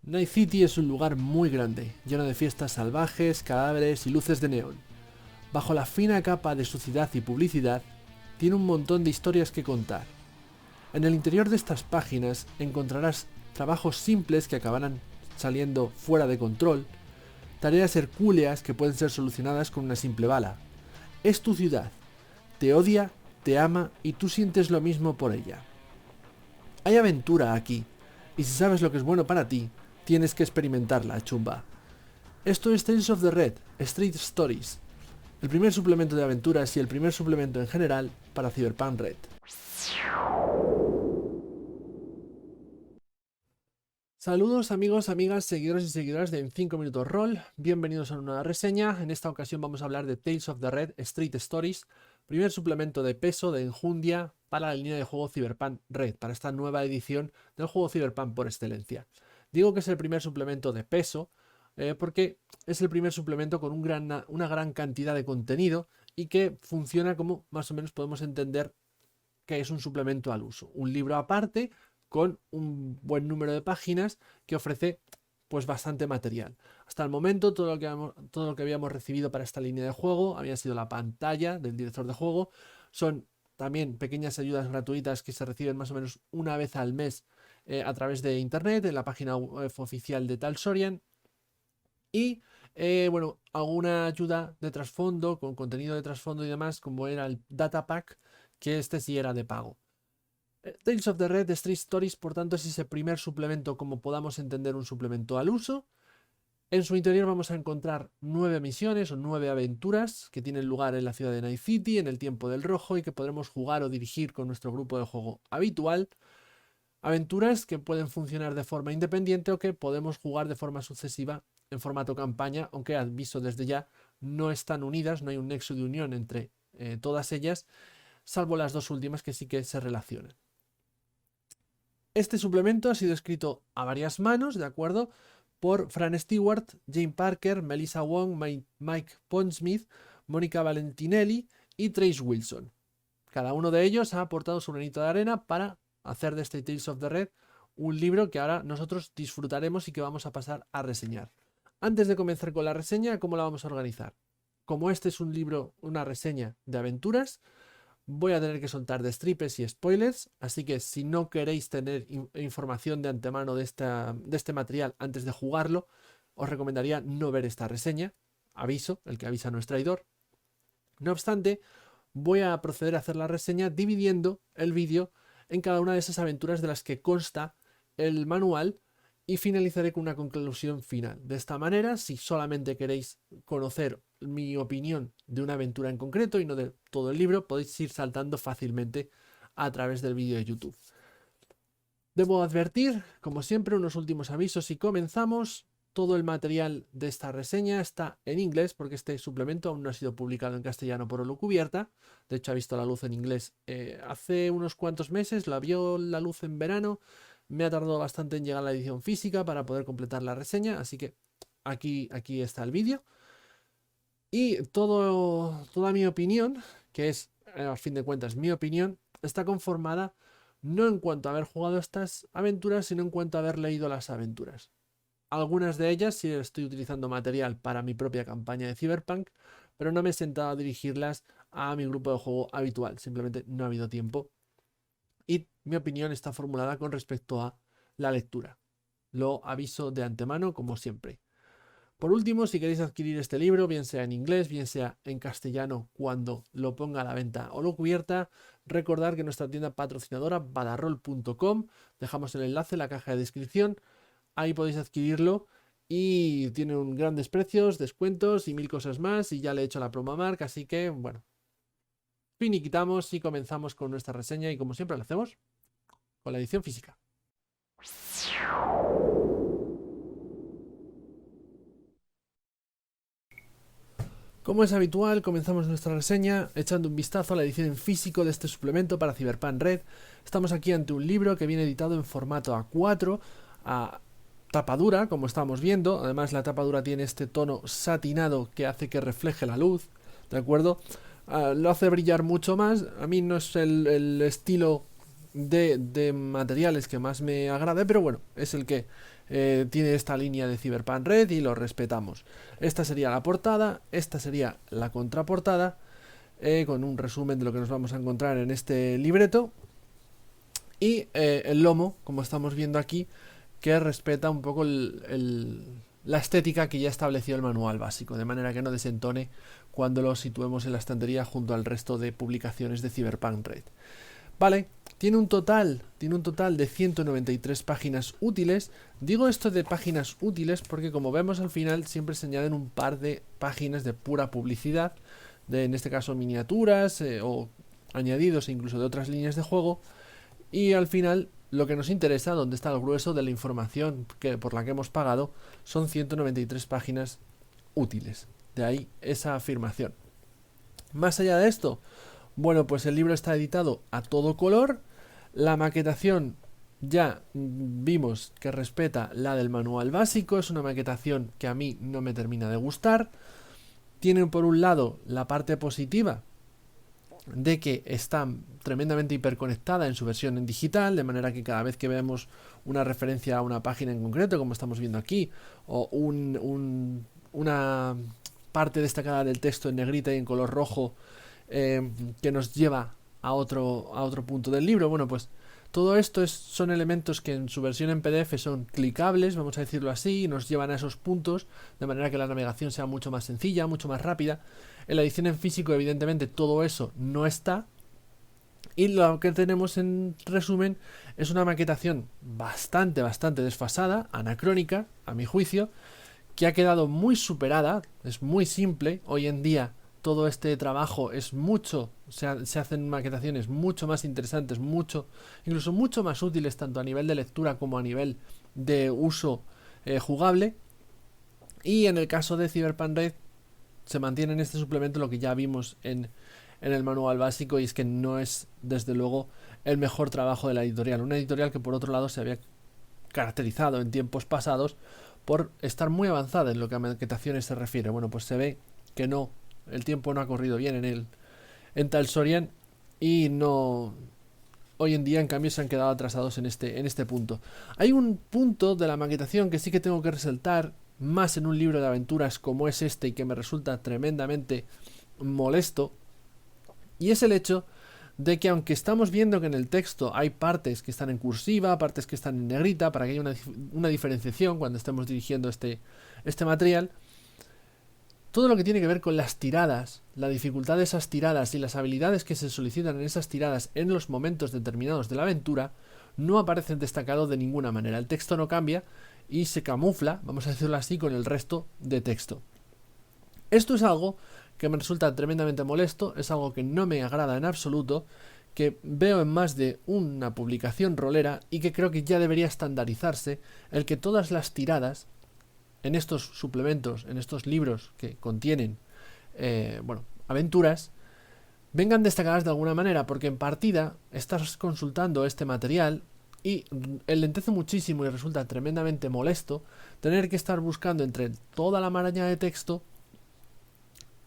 Night City es un lugar muy grande, lleno de fiestas salvajes, cadáveres y luces de neón. Bajo la fina capa de suciedad y publicidad, tiene un montón de historias que contar. En el interior de estas páginas encontrarás trabajos simples que acabarán saliendo fuera de control, tareas hercúleas que pueden ser solucionadas con una simple bala. Es tu ciudad, te odia, te ama y tú sientes lo mismo por ella. Hay aventura aquí, y si sabes lo que es bueno para ti, tienes que experimentarla, chumba. Esto es Tales of the Red, Street Stories, el primer suplemento de aventuras y el primer suplemento en general para Cyberpunk Red. Saludos amigos, amigas, seguidores y seguidoras de En 5 Minutos Roll, bienvenidos a una nueva reseña. En esta ocasión vamos a hablar de Tales of the Red, Street Stories, primer suplemento de peso, de enjundia para la línea de juego Cyberpunk Red, para esta nueva edición del juego Cyberpunk por excelencia. Digo que es el primer suplemento de peso porque es el primer suplemento con una gran cantidad de contenido y que funciona como más o menos podemos entender que es un suplemento al uso. Un libro aparte con un buen número de páginas que ofrece pues bastante material. Hasta el momento todo lo que habíamos recibido para esta línea de juego había sido la pantalla del director de juego. Son también pequeñas ayudas gratuitas que se reciben más o menos una vez al mes a través de internet, en la página web oficial de Talsorian. Y bueno, alguna ayuda de trasfondo, con contenido de trasfondo y demás, como era el Data Pack, que este sí era de pago. Tales of the Red Street Stories, por tanto, es ese primer suplemento, como podamos entender un suplemento al uso. En su interior vamos a encontrar 9 misiones o 9 aventuras que tienen lugar en la ciudad de Night City, en el tiempo del rojo, y que podremos jugar o dirigir con nuestro grupo de juego habitual. Aventuras que pueden funcionar de forma independiente o que podemos jugar de forma sucesiva en formato campaña, aunque aviso desde ya, no están unidas, no hay un nexo de unión entre todas ellas, salvo las dos últimas que sí que se relacionan. Este suplemento ha sido escrito a varias manos, ¿de acuerdo? Por Fran Stewart, Jane Parker, Melissa Wong, Mike Pondsmith, Mónica Valentinelli y Trace Wilson. Cada uno de ellos ha aportado su granito de arena para hacer de este Tales of the Red un libro que ahora nosotros disfrutaremos y que vamos a pasar a reseñar. Antes de comenzar con la reseña, ¿cómo la vamos a organizar? Como este es un libro, una reseña de aventuras, voy a tener que soltar destripes y spoilers, así que si no queréis tener información de antemano de este material antes de jugarlo, os recomendaría no ver esta reseña. Aviso, el que avisa no es traidor. No obstante, voy a proceder a hacer la reseña dividiendo el vídeo en cada una de esas aventuras de las que consta el manual y finalizaré con una conclusión final. De esta manera, si solamente queréis conocer mi opinión de una aventura en concreto y no de todo el libro, podéis ir saltando fácilmente a través del vídeo de YouTube. Debo advertir, como siempre, unos últimos avisos y comenzamos. Todo el material de esta reseña está en inglés porque este suplemento aún no ha sido publicado en castellano por Holocubierta. De hecho, ha visto la luz en inglés hace unos cuantos meses, la vio la luz en verano. Me ha tardado bastante en llegar a la edición física para poder completar la reseña, así que aquí está el vídeo. Y toda mi opinión, que es a fin de cuentas mi opinión, está conformada no en cuanto a haber jugado estas aventuras, sino en cuanto a haber leído las aventuras. Algunas de ellas sí estoy utilizando material para mi propia campaña de Cyberpunk, pero no me he sentado a dirigirlas a mi grupo de juego habitual, simplemente no ha habido tiempo. Y mi opinión está formulada con respecto a la lectura. Lo aviso de antemano, como siempre. Por último, si queréis adquirir este libro, bien sea en inglés, bien sea en castellano, cuando lo ponga a la venta o lo cubierta, recordad que nuestra tienda patrocinadora, badarrol.com, dejamos el enlace en la caja de descripción, ahí podéis adquirirlo y tiene un grandes precios, descuentos y mil cosas más, y ya le he hecho la promo a Mark, así que, bueno, finiquitamos y comenzamos con nuestra reseña y como siempre lo hacemos con la edición física. Como es habitual, comenzamos nuestra reseña echando un vistazo a la edición en físico de este suplemento para Cyberpunk Red. Estamos aquí ante un libro que viene editado en formato A4, a tapa dura, como estamos viendo. Además, la tapa dura tiene este tono satinado que hace que refleje la luz, ¿de acuerdo? Lo hace brillar mucho más. A mí no es el estilo de materiales que más me agrada, pero bueno, es el que tiene esta línea de Cyberpunk Red y lo respetamos. Esta sería la portada, esta sería la contraportada, con un resumen de lo que nos vamos a encontrar en este libreto. Y el lomo, como estamos viendo aquí, que respeta un poco la estética que ya estableció el manual básico, de manera que no desentone cuando lo situemos en la estantería junto al resto de publicaciones de Cyberpunk Red. Vale, tiene un total de 193 páginas útiles. Digo esto de páginas útiles porque, como vemos al final, siempre se añaden un par de páginas de pura publicidad, en este caso miniaturas o añadidos incluso de otras líneas de juego. Y al final, lo que nos interesa, donde está el grueso de la información por la que hemos pagado, son 193 páginas útiles. De ahí esa afirmación. Más allá de esto, bueno, pues el libro está editado a todo color. La maquetación ya vimos que respeta la del manual básico. Es una maquetación que a mí no me termina de gustar. Tiene por un lado la parte positiva de que está tremendamente hiperconectada en su versión en digital, de manera que cada vez que vemos una referencia a una página en concreto, como estamos viendo aquí, o una parte destacada del texto en negrita y en color rojo, que nos lleva a otro punto del libro, bueno, pues todo esto son elementos que en su versión en PDF son clicables, vamos a decirlo así, y nos llevan a esos puntos, de manera que la navegación sea mucho más sencilla, mucho más rápida. En la edición en físico, evidentemente, todo eso no está. Y lo que tenemos en resumen es una maquetación bastante desfasada, anacrónica, a mi juicio, que ha quedado muy superada, es muy simple. Hoy en día todo este trabajo es se hacen maquetaciones mucho más interesantes, incluso mucho más útiles, tanto a nivel de lectura como a nivel de uso jugable. Y en el caso de Cyberpunk Red se mantiene en este suplemento lo que ya vimos en el manual básico, y es que no es desde luego el mejor trabajo de la editorial. Una editorial que por otro lado se había caracterizado en tiempos pasados por estar muy avanzada en lo que a maquetaciones se refiere. Bueno, pues se ve que no, el tiempo no ha corrido bien en Talsorian, y no, hoy en día en cambio se han quedado atrasados en este punto. Hay un punto de la maquetación que sí que tengo que resaltar, más en un libro de aventuras como es este, y que me resulta tremendamente molesto, y es el hecho de que, aunque estamos viendo que en el texto hay partes que están en cursiva, partes que están en negrita, para que haya una diferenciación cuando estemos dirigiendo este material, todo lo que tiene que ver con las tiradas, la dificultad de esas tiradas y las habilidades que se solicitan en esas tiradas en los momentos determinados de la aventura, no aparecen destacados de ninguna manera. El texto no cambia y se camufla, vamos a decirlo así, con el resto de texto. Esto es algo que me resulta tremendamente molesto, es algo que no me agrada en absoluto, que veo en más de una publicación rolera, y que creo que ya debería estandarizarse el que todas las tiradas en estos suplementos, en estos libros que contienen aventuras, vengan destacadas de alguna manera, porque en partida estás consultando este material y enlentece muchísimo y resulta tremendamente molesto tener que estar buscando entre toda la maraña de texto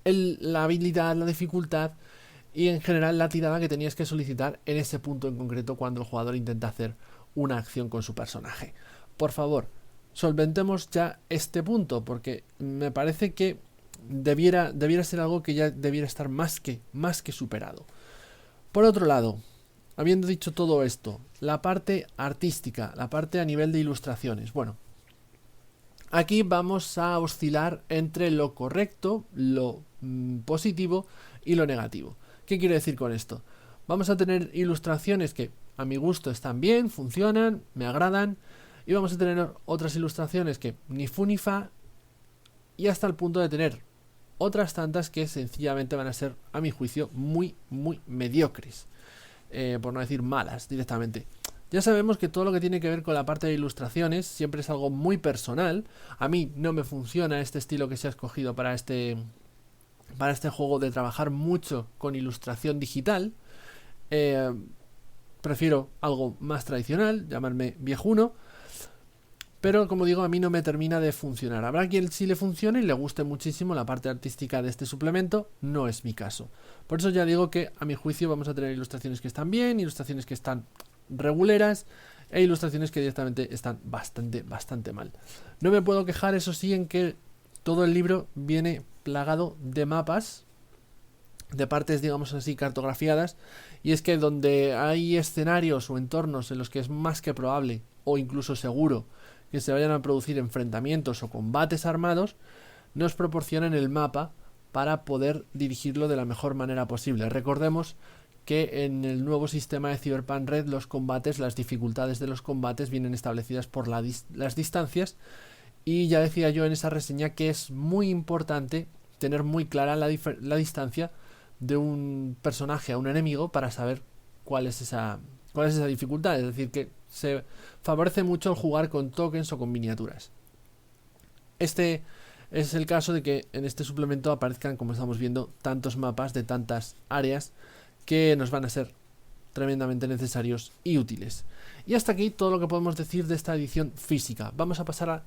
la habilidad, la dificultad y en general la tirada que tenías que solicitar en ese punto en concreto cuando el jugador intenta hacer una acción con su personaje. Por favor, solventemos ya este punto, porque me parece que debiera ser algo que ya debiera estar más que superado. Por otro lado, habiendo dicho todo esto, la parte artística, la parte a nivel de ilustraciones, bueno, aquí vamos a oscilar entre lo correcto, lo positivo y lo negativo. ¿Qué quiero decir con esto? Vamos a tener ilustraciones que a mi gusto están bien, funcionan, me agradan, y vamos a tener otras ilustraciones que ni fu ni fa, y hasta el punto de tener otras tantas que sencillamente van a ser, a mi juicio, muy mediocres, por no decir malas directamente. Ya sabemos que todo lo que tiene que ver con la parte de ilustraciones siempre es algo muy personal. A mí no me funciona este estilo que se ha escogido para este juego, de trabajar mucho con ilustración digital. Prefiero algo más tradicional, llamarme viejuno, pero como digo, a mí no me termina de funcionar. Habrá quien sí le funcione y le guste muchísimo la parte artística de este suplemento, no es mi caso. Por eso ya digo que a mi juicio vamos a tener ilustraciones que están bien, ilustraciones que están reguleras e ilustraciones que directamente están bastante mal. No me puedo quejar, eso sí, en que todo el libro viene plagado de mapas, de partes, digamos así, cartografiadas, y es que donde hay escenarios o entornos en los que es más que probable o incluso seguro que se vayan a producir enfrentamientos o combates armados, nos proporcionan el mapa para poder dirigirlo de la mejor manera posible. Recordemos que en el nuevo sistema de Cyberpunk Red los combates, las dificultades de los combates vienen establecidas por las distancias, y ya decía yo en esa reseña que es muy importante tener muy clara la distancia de un personaje a un enemigo para saber cuál es esa dificultad. Es decir, que se favorece mucho el jugar con tokens o con miniaturas. Este es el caso de que en este suplemento aparezcan, como estamos viendo, tantos mapas de tantas áreas que nos van a ser tremendamente necesarios y útiles. Y hasta aquí todo lo que podemos decir de esta edición física. Vamos a pasar a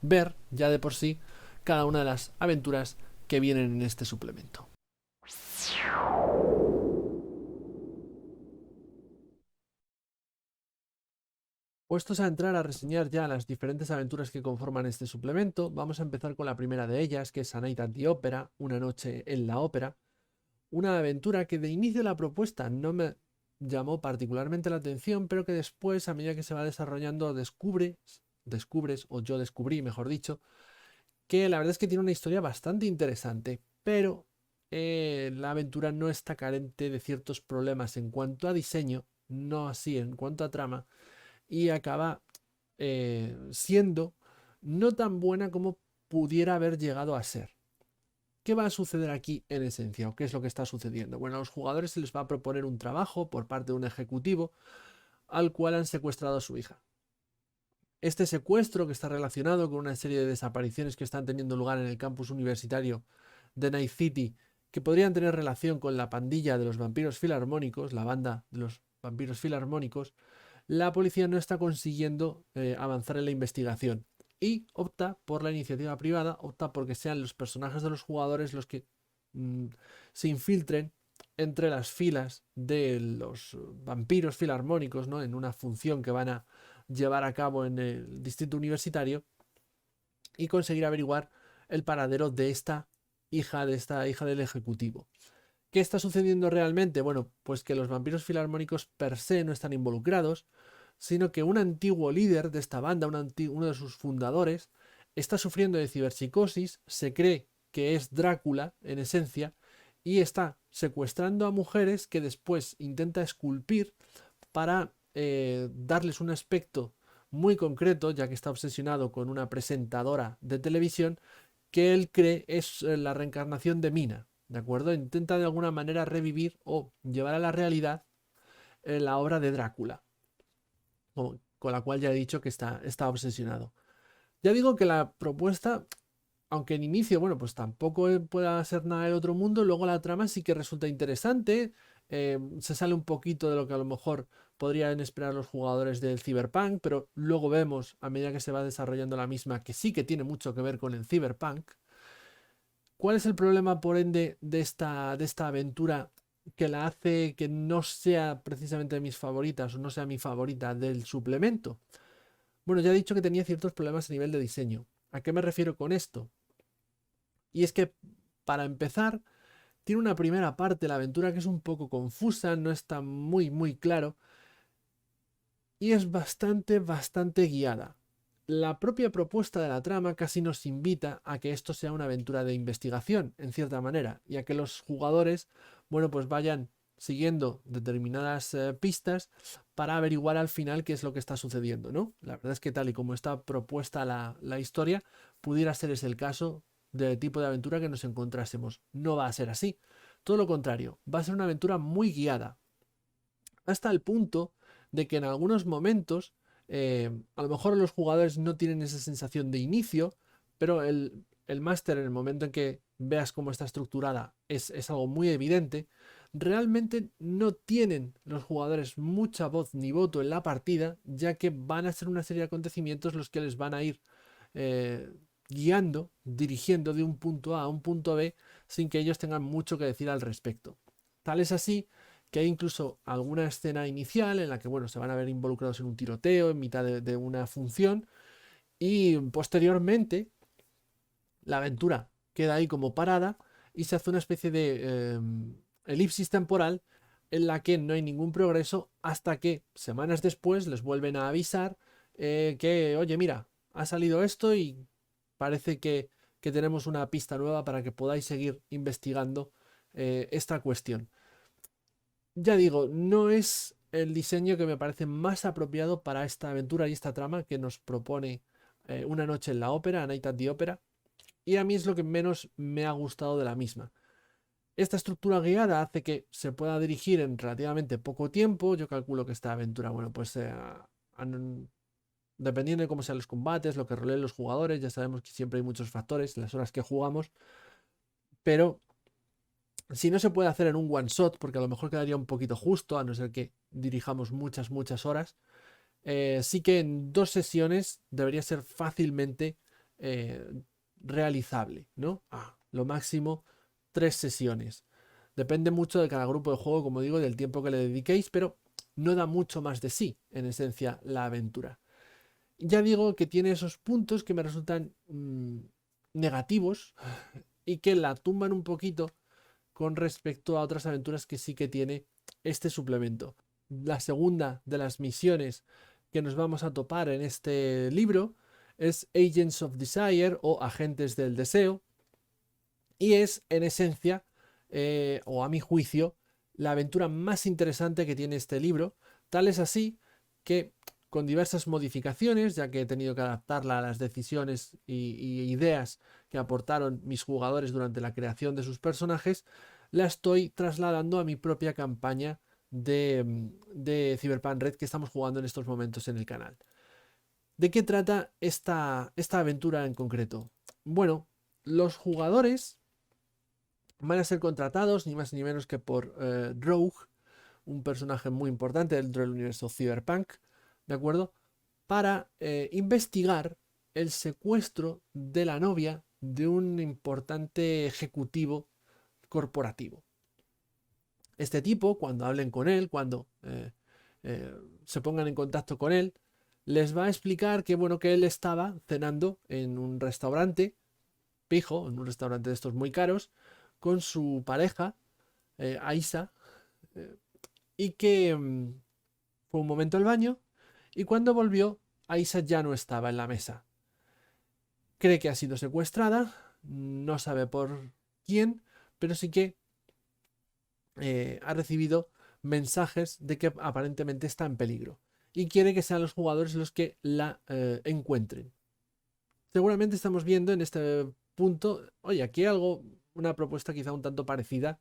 ver ya de por sí cada una de las aventuras que vienen en este suplemento. Puestos a entrar a reseñar ya las diferentes aventuras que conforman este suplemento, vamos a empezar con la primera de ellas, que es A Night at the Opera, Una noche en la ópera. Una aventura que de inicio la propuesta no me llamó particularmente la atención, pero que después, a medida que se va desarrollando, descubres, o yo descubrí, mejor dicho, que la verdad es que tiene una historia bastante interesante, pero la aventura no está carente de ciertos problemas en cuanto a diseño, no así en cuanto a trama, y acaba siendo no tan buena como pudiera haber llegado a ser. ¿Qué va a suceder aquí en esencia? ¿O qué es lo que está sucediendo? Bueno, a los jugadores se les va a proponer un trabajo por parte de un ejecutivo al cual han secuestrado a su hija. Este secuestro, que está relacionado con una serie de desapariciones que están teniendo lugar en el campus universitario de Night City, que podrían tener relación con la pandilla de los vampiros filarmónicos, la banda de los vampiros filarmónicos, la policía no está consiguiendo avanzar en la investigación y opta por la iniciativa privada, opta porque sean los personajes de los jugadores los que se infiltren entre las filas de los vampiros filarmónicos, ¿no? En una función que van a llevar a cabo en el distrito universitario, y conseguir averiguar el paradero de esta hija del ejecutivo. ¿Qué está sucediendo realmente? Bueno, pues que los vampiros filarmónicos per se no están involucrados, sino que un antiguo líder de esta banda, uno de sus fundadores, está sufriendo de ciberpsicosis, se cree que es Drácula en esencia, y está secuestrando a mujeres que después intenta esculpir para darles un aspecto muy concreto, ya que está obsesionado con una presentadora de televisión que él cree es la reencarnación de Mina, ¿de acuerdo? Intenta de alguna manera revivir o llevar a la realidad la obra de Drácula, con la cual ya he dicho que está obsesionado. Ya digo que la propuesta, aunque en inicio, bueno, pues tampoco pueda ser nada del otro mundo, luego la trama sí que resulta interesante, se sale un poquito de lo que a lo mejor podrían esperar los jugadores del Cyberpunk, pero luego vemos, a medida que se va desarrollando la misma, que sí que tiene mucho que ver con el Cyberpunk. ¿Cuál es el problema, por ende, de esta aventura que la hace que no sea precisamente de mis favoritas o no sea mi favorita del suplemento? Bueno, ya he dicho que tenía ciertos problemas a nivel de diseño. ¿A qué me refiero con esto? Y es que, para empezar, tiene una primera parte de la aventura que es un poco confusa, no está muy claro, y es bastante guiada. La propia propuesta de la trama casi nos invita a que esto sea una aventura de investigación, en cierta manera, y a que los jugadores, bueno, pues vayan siguiendo determinadas pistas para averiguar al final qué es lo que está sucediendo, ¿no? La verdad es que tal y como está propuesta la historia, pudiera ser ese el caso del tipo de aventura que nos encontrásemos. No va a ser así. Todo lo contrario, va a ser una aventura muy guiada, hasta el punto de que en algunos momentos a lo mejor los jugadores no tienen esa sensación de inicio, pero el máster, en el momento en que veas cómo está estructurada, es algo muy evidente. Realmente no tienen los jugadores mucha voz ni voto en la partida, ya que van a ser una serie de acontecimientos los que les van a ir eh, guiando, dirigiendo de un punto A a un punto B, sin que ellos tengan mucho que decir al respecto. Tal es así que hay incluso alguna escena inicial en la que, bueno, se van a ver involucrados en un tiroteo en mitad de una función y posteriormente la aventura queda ahí como parada y se hace una especie de elipsis temporal en la que no hay ningún progreso hasta que semanas después les vuelven a avisar que, oye, mira, ha salido esto y parece que tenemos una pista nueva para que podáis seguir investigando esta cuestión. Ya digo, no es el diseño que me parece más apropiado para esta aventura y esta trama que nos propone Una noche en la ópera, A Night at the Opera, y a mí es lo que menos me ha gustado de la misma. Esta estructura guiada hace que se pueda dirigir en relativamente poco tiempo. Yo calculo que esta aventura, bueno, pues dependiendo de cómo sean los combates, lo que roleen los jugadores, ya sabemos que siempre hay muchos factores, las horas que jugamos, pero si no se puede hacer en un one shot, porque a lo mejor quedaría un poquito justo, a no ser que dirijamos muchas horas, sí que en 2 sesiones debería ser fácilmente eh, realizable, ¿no? Lo máximo 3 sesiones. Depende mucho de cada grupo de juego, como digo, del tiempo que le dediquéis, pero no da mucho más de sí, en esencia, la aventura. Ya digo que tiene esos puntos que me resultan negativos y que la tumban un poquito con respecto a otras aventuras que sí que tiene este suplemento. La segunda de las misiones que nos vamos a topar en este libro es Agents of Desire o Agentes del Deseo, y es en esencia, o a mi juicio, la aventura más interesante que tiene este libro. Tal es así que, con diversas modificaciones, ya que he tenido que adaptarla a las decisiones y ideas que aportaron mis jugadores durante la creación de sus personajes, la estoy trasladando a mi propia campaña de Cyberpunk Red que estamos jugando en estos momentos en el canal. ¿De qué trata esta aventura en concreto? Bueno, los jugadores van a ser contratados ni más ni menos que por Rogue, un personaje muy importante dentro del universo Cyberpunk, ¿de acuerdo? Para investigar el secuestro de la novia de un importante ejecutivo corporativo. Este tipo, cuando hablen con él, cuando se pongan en contacto con él, les va a explicar que, bueno, que él estaba cenando en un restaurante pijo, en un restaurante de estos muy caros, con su pareja, Aisa, eh, y que fue un momento al baño, y cuando volvió, Aisa ya no estaba en la mesa. Cree que ha sido secuestrada, no sabe por quién, pero sí que ha recibido mensajes de que aparentemente está en peligro y quiere que sean los jugadores los que la encuentren. Seguramente estamos viendo en este punto, oye, aquí hay algo, una propuesta quizá un tanto parecida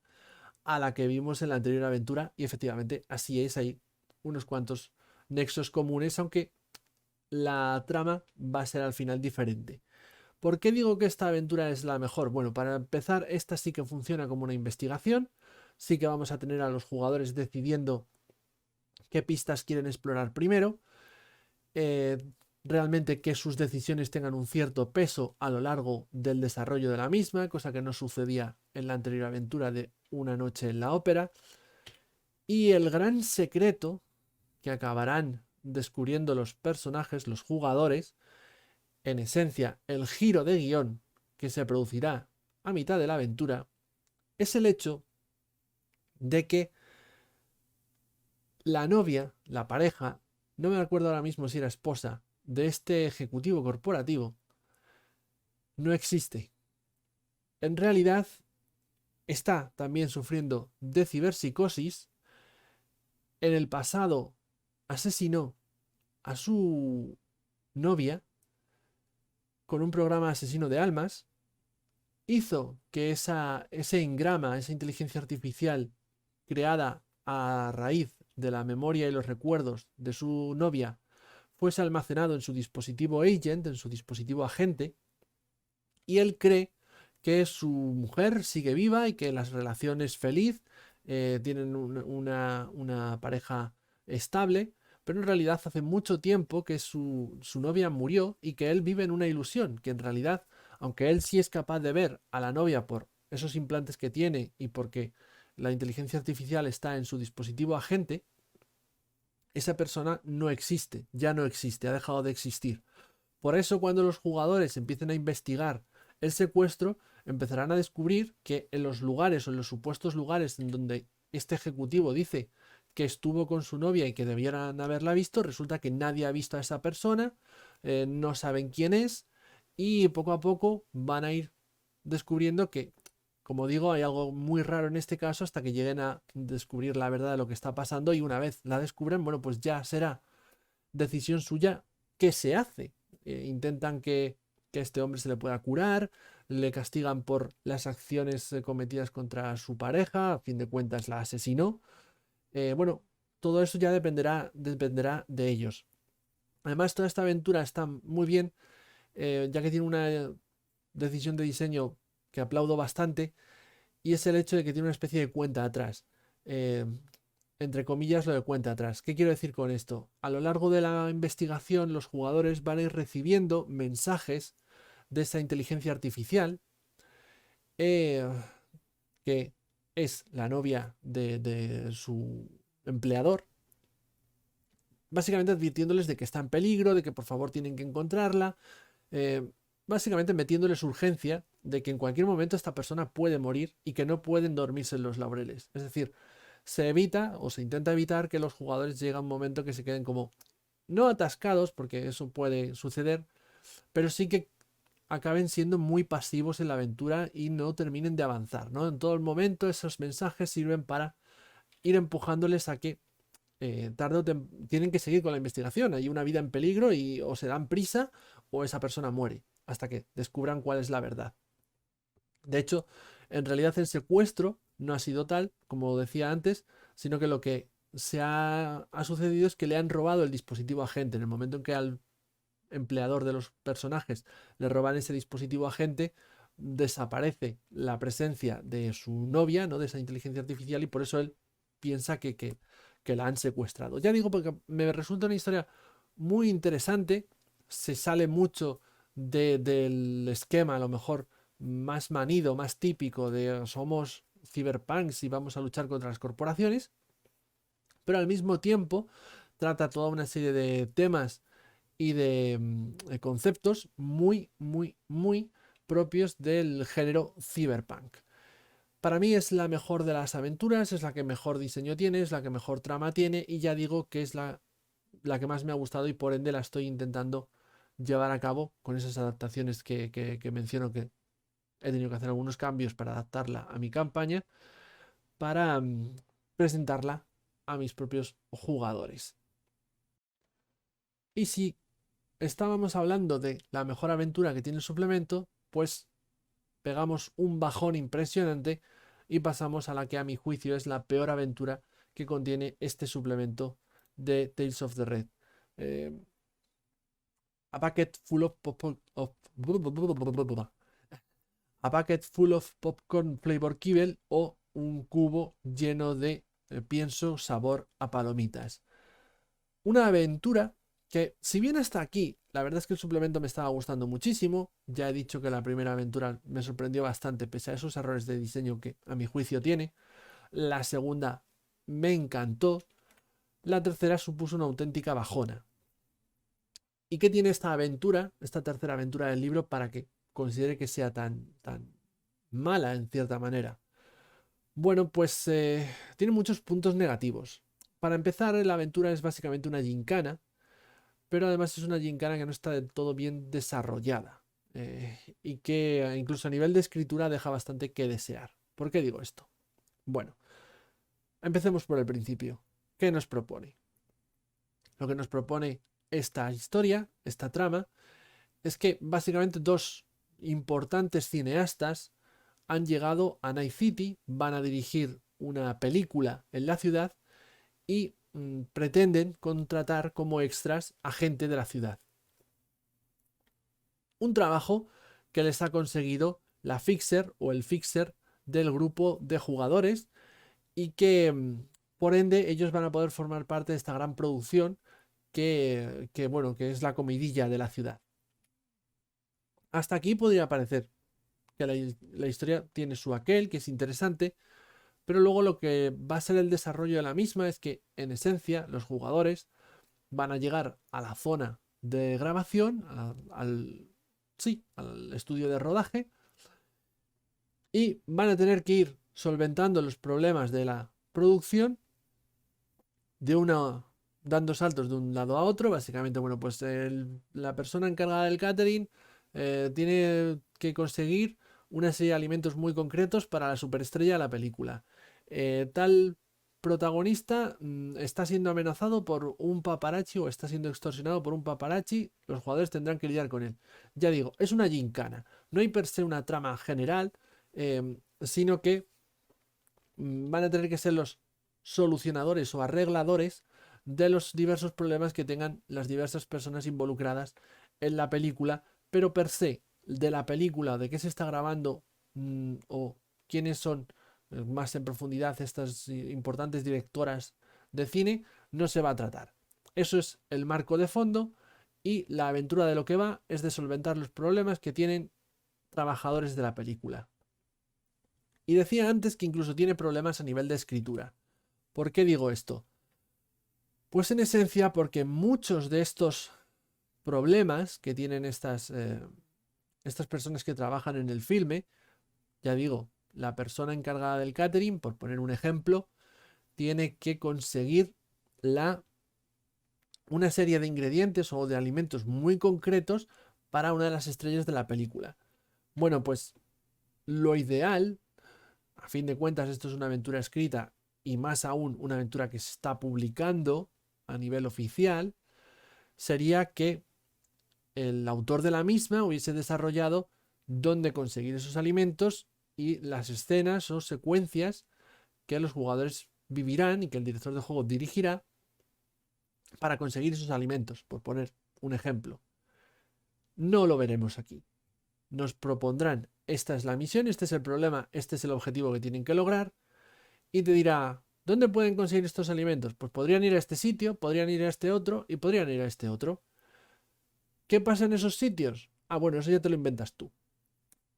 a la que vimos en la anterior aventura, y efectivamente así es, hay unos cuantos nexos comunes, aunque la trama va a ser al final diferente. ¿Por qué digo que esta aventura es la mejor? Bueno, para empezar, esta sí que funciona como una investigación, sí que vamos a tener a los jugadores decidiendo qué pistas quieren explorar primero, eh, realmente que sus decisiones tengan un cierto peso a lo largo del desarrollo de la misma, cosa que no sucedía en la anterior aventura de Una noche en la ópera. Y el gran secreto que acabarán descubriendo los personajes, los jugadores, en esencia el giro de guión que se producirá a mitad de la aventura, es el hecho de que la novia, la pareja, no me acuerdo ahora mismo si era esposa de este ejecutivo corporativo, no existe. En realidad está también sufriendo de ciberpsicosis. En el pasado asesinó a su novia con un programa asesino de almas, hizo que ese engrama, esa inteligencia artificial creada a raíz de la memoria y los recuerdos de su novia fuese almacenado en su dispositivo agent, en su dispositivo agente, y él cree que su mujer sigue viva y que la relación es feliz, tienen una pareja estable, pero en realidad hace mucho tiempo que su novia murió y que él vive en una ilusión, que en realidad, aunque él sí es capaz de ver a la novia por esos implantes que tiene y porque la inteligencia artificial está en su dispositivo agente, esa persona no existe, ya no existe, ha dejado de existir. Por eso cuando los jugadores empiecen a investigar el secuestro, empezarán a descubrir que en los lugares o en los supuestos lugares en donde este ejecutivo dice que estuvo con su novia y que debieran haberla visto, resulta que nadie ha visto a esa persona, no saben quién es y poco a poco van a ir descubriendo que, como digo, hay algo muy raro en este caso hasta que lleguen a descubrir la verdad de lo que está pasando y una vez la descubren, bueno, pues ya será decisión suya qué se hace. Intentan que este hombre se le pueda curar, le castigan por las acciones cometidas contra su pareja, a fin de cuentas la asesinó. Bueno, todo eso ya dependerá de ellos. Además, toda esta aventura está muy bien, ya que tiene una decisión de diseño que aplaudo bastante, y es el hecho de que tiene una especie de cuenta atrás. Eh, Entre comillas, lo de cuenta atrás. ¿Qué quiero decir con esto? A lo largo de la investigación, los jugadores van a ir recibiendo mensajes de esa inteligencia artificial, eh, que es la novia de su empleador, básicamente advirtiéndoles de que está en peligro, de que por favor tienen que encontrarla, eh, básicamente metiéndoles urgencia de que en cualquier momento esta persona puede morir y que no pueden dormirse en los laureles. Es decir, se evita o se intenta evitar que los jugadores lleguen a un momento que se queden como no atascados, porque eso puede suceder, pero sí que acaben siendo muy pasivos en la aventura y no terminen de avanzar, ¿no? En todo el momento esos mensajes sirven para ir empujándoles a que tarde o tienen que seguir con la investigación. Hay una vida en peligro y o se dan prisa o esa persona muere hasta que descubran cuál es la verdad. De hecho, en realidad el secuestro no ha sido tal, como decía antes, sino que lo que ha sucedido es que le han robado el dispositivo agente. En el momento en que al empleador de los personajes le roban ese dispositivo agente, desaparece la presencia de su novia, ¿no? De esa inteligencia artificial, y por eso él piensa que la han secuestrado. Ya digo, porque me resulta una historia muy interesante, se sale mucho del esquema, a lo mejor más manido, más típico de somos cyberpunks y vamos a luchar contra las corporaciones, pero al mismo tiempo trata toda una serie de temas y de conceptos muy, muy, muy propios del género cyberpunk. Para mí es la mejor de las aventuras, es la que mejor diseño tiene, es la que mejor trama tiene y ya digo que es la que más me ha gustado y por ende la estoy intentando llevar a cabo con esas adaptaciones que menciono, que he tenido que hacer algunos cambios para adaptarla a mi campaña, para presentarla a mis propios jugadores. Y si estábamos hablando de la mejor aventura que tiene el suplemento, pues pegamos un bajón impresionante y pasamos a la que a mi juicio es la peor aventura que contiene este suplemento de Tales of the Red. Eh, a Bucket Full of, A Bucket Full of Popcorn Flavor Kibble, o un cubo lleno de pienso sabor a palomitas. Una aventura que, si bien hasta aquí, la verdad es que el suplemento me estaba gustando muchísimo. Ya he dicho que la primera aventura me sorprendió bastante, pese a esos errores de diseño que a mi juicio tiene. La segunda me encantó. La tercera supuso una auténtica bajona. ¿Y qué tiene esta aventura, esta tercera aventura del libro, para que considere que sea tan mala en cierta manera? Bueno, pues tiene muchos puntos negativos. Para empezar, la aventura es básicamente una gincana, pero además es una gincana que no está del todo bien desarrollada, y que incluso a nivel de escritura deja bastante que desear. ¿Por qué digo esto? Bueno, empecemos por el principio. ¿Qué nos propone? Lo que nos propone esta historia, esta trama, es que básicamente dos importantes cineastas han llegado a Night City, van a dirigir una película en la ciudad y pretenden contratar como extras a gente de la ciudad. Un trabajo que les ha conseguido la Fixer o el Fixer del grupo de jugadores y que por ende ellos van a poder formar parte de esta gran producción bueno, que es la comidilla de la ciudad. Hasta aquí podría parecer que la historia tiene su aquel, que es interesante, pero luego lo que va a ser el desarrollo de la misma es que, en esencia, los jugadores van a llegar a la zona de grabación, al estudio de rodaje, y van a tener que ir solventando los problemas de la producción dando saltos de un lado a otro. Básicamente, bueno, pues la persona encargada del catering tiene que conseguir una serie de alimentos muy concretos para la superestrella de la película. Tal protagonista está siendo amenazado por un paparazzi o está siendo extorsionado por un paparazzi. Los jugadores tendrán que lidiar con él. Ya digo, es una gincana. No hay per se una trama general, sino que van a tener que ser los solucionadores o arregladores de los diversos problemas que tengan las diversas personas involucradas en la película, pero per se de la película, de qué se está grabando o quiénes son más en profundidad estas importantes directoras de cine, no se va a tratar. Eso es el marco de fondo y la aventura de lo que va es de solventar los problemas que tienen trabajadores de la película. Y decía antes que incluso tiene problemas a nivel de escritura. ¿Por qué digo esto? Pues en esencia porque muchos de estos problemas que tienen estas personas que trabajan en el filme, ya digo, la persona encargada del catering, por poner un ejemplo, tiene que conseguir una serie de ingredientes o de alimentos muy concretos para una de las estrellas de la película. Bueno, pues lo ideal, a fin de cuentas, esto es una aventura escrita y más aún una aventura que se está publicando a nivel oficial, sería que el autor de la misma hubiese desarrollado dónde conseguir esos alimentos y las escenas o secuencias que los jugadores vivirán y que el director de juego dirigirá para conseguir esos alimentos, por poner un ejemplo. No lo veremos aquí. Nos propondrán, esta es la misión, este es el problema, este es el objetivo que tienen que lograr, y te dirá, ¿dónde pueden conseguir estos alimentos? Pues podrían ir a este sitio, podrían ir a este otro y podrían ir a este otro. ¿Qué pasa en esos sitios? Ah, bueno, eso ya te lo inventas tú.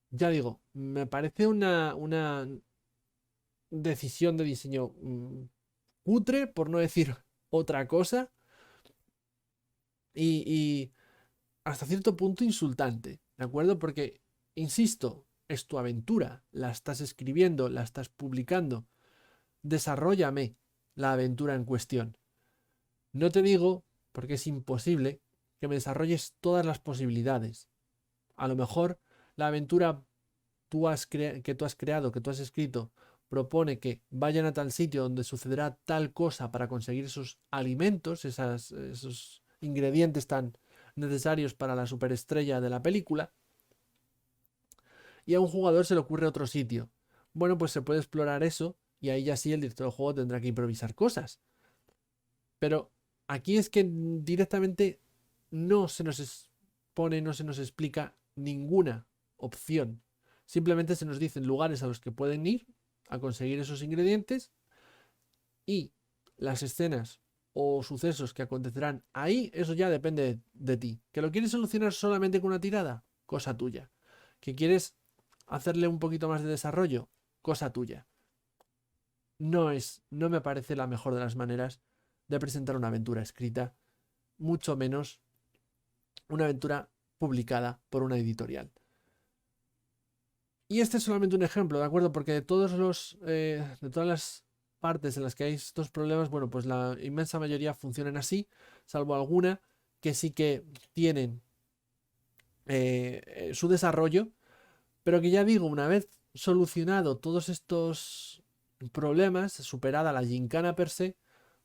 Ya digo, me parece una decisión de diseño cutre, por no decir otra cosa, y hasta cierto punto insultante, ¿de acuerdo? Porque, insisto, es tu aventura, la estás escribiendo, la estás publicando, desarróllame la aventura en cuestión. No te digo, porque es imposible, que me desarrolles todas las posibilidades. A lo mejor la aventura que tú has creado, que tú has escrito, propone que vayan a tal sitio donde sucederá tal cosa para conseguir esos alimentos, esos ingredientes tan necesarios para la superestrella de la película, y a un jugador se le ocurre otro sitio. Bueno, pues se puede explorar eso y ahí ya sí el director del juego tendrá que improvisar cosas. Pero aquí es que directamente no se nos expone, no se nos explica ninguna opción. Simplemente se nos dicen lugares a los que pueden ir a conseguir esos ingredientes y las escenas o sucesos que acontecerán ahí, eso ya depende de ti. ¿Que lo quieres solucionar solamente con una tirada? Cosa tuya. ¿Que quieres hacerle un poquito más de desarrollo? Cosa tuya. No me parece la mejor de las maneras de presentar una aventura escrita, mucho menos una aventura publicada por una editorial. Y este es solamente un ejemplo, ¿de acuerdo? Porque de todas las partes en las que hay estos problemas, bueno, pues la inmensa mayoría funcionan así, salvo alguna que sí que tienen su desarrollo, pero que ya digo, una vez solucionado todos estos problemas, superada la gincana per se,